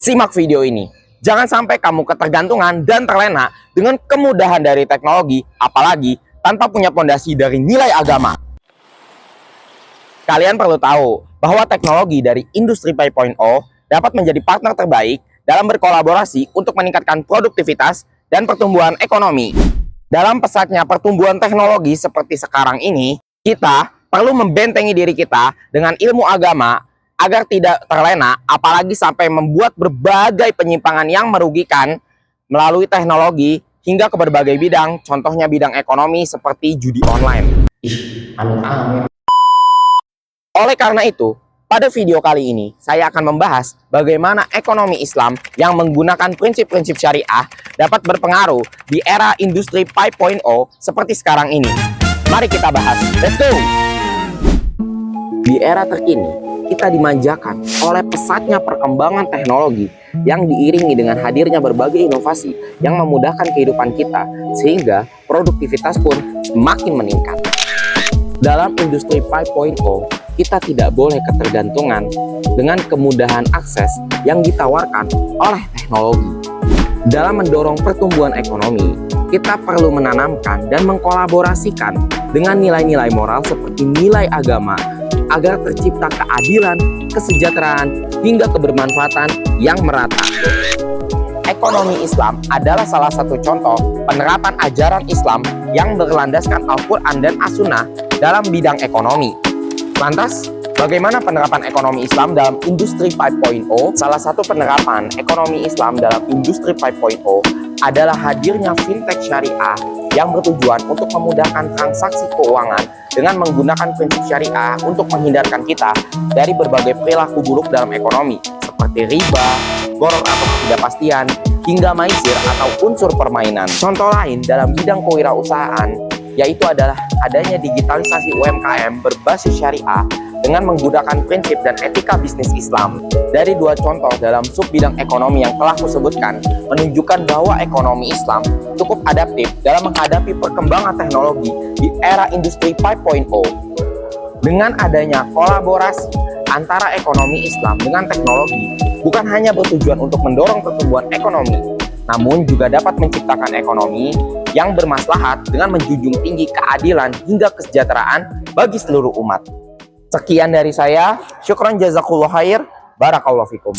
Simak video ini. Jangan sampai kamu ketergantungan dan terlena dengan kemudahan dari teknologi, apalagi tanpa punya fondasi dari nilai agama. Kalian perlu tahu bahwa teknologi dari Industri 5.0 dapat menjadi partner terbaik dalam berkolaborasi untuk meningkatkan produktivitas dan pertumbuhan ekonomi. Dalam pesatnya pertumbuhan teknologi seperti sekarang ini, kita perlu membentengi diri kita dengan ilmu agama agar tidak terlena, apalagi sampai membuat berbagai penyimpangan yang merugikan melalui teknologi hingga ke berbagai bidang, contohnya bidang ekonomi seperti judi online. Amit-amit. Oleh karena itu, pada video kali ini, saya akan membahas bagaimana ekonomi Islam yang menggunakan prinsip-prinsip syariah dapat berpengaruh di era Industri 5.0 seperti sekarang ini. Mari kita bahas. Let's go! Di era terkini, kita dimanjakan oleh pesatnya perkembangan teknologi yang diiringi dengan hadirnya berbagai inovasi yang memudahkan kehidupan kita, sehingga produktivitas pun semakin meningkat. Dalam Industri 5.0, kita tidak boleh ketergantungan dengan kemudahan akses yang ditawarkan oleh teknologi. Dalam mendorong pertumbuhan ekonomi, kita perlu menanamkan dan mengkolaborasikan dengan nilai-nilai moral seperti nilai agama agar tercipta keadilan, kesejahteraan, hingga kebermanfaatan yang merata. Ekonomi Islam adalah salah satu contoh penerapan ajaran Islam yang berlandaskan Al-Quran dan As-Sunnah dalam bidang ekonomi. Lantas, bagaimana penerapan ekonomi Islam dalam Industri 5.0? Salah satu penerapan ekonomi Islam dalam Industri 5.0 adalah hadirnya fintech syariah yang bertujuan untuk memudahkan transaksi keuangan dengan menggunakan prinsip syariah untuk menghindarkan kita dari berbagai perilaku buruk dalam ekonomi seperti riba, gharar atau ketidakpastian, hingga maisir atau unsur permainan. Contoh lain dalam bidang kewirausahaan yaitu adalah adanya digitalisasi UMKM berbasis syariah dengan menggunakan prinsip dan etika bisnis Islam. Dari dua contoh dalam sub bidang ekonomi yang telah kusebutkan menunjukkan bahwa ekonomi Islam cukup adaptif dalam menghadapi perkembangan teknologi di era Industri 5.0. Dengan adanya kolaborasi antara ekonomi Islam dengan teknologi, bukan hanya bertujuan untuk mendorong pertumbuhan ekonomi, namun juga dapat menciptakan ekonomi yang bermaslahat dengan menjunjung tinggi keadilan hingga kesejahteraan bagi seluruh umat. Sekian dari saya, syukran jazakallahu khair, barakallahu fikum.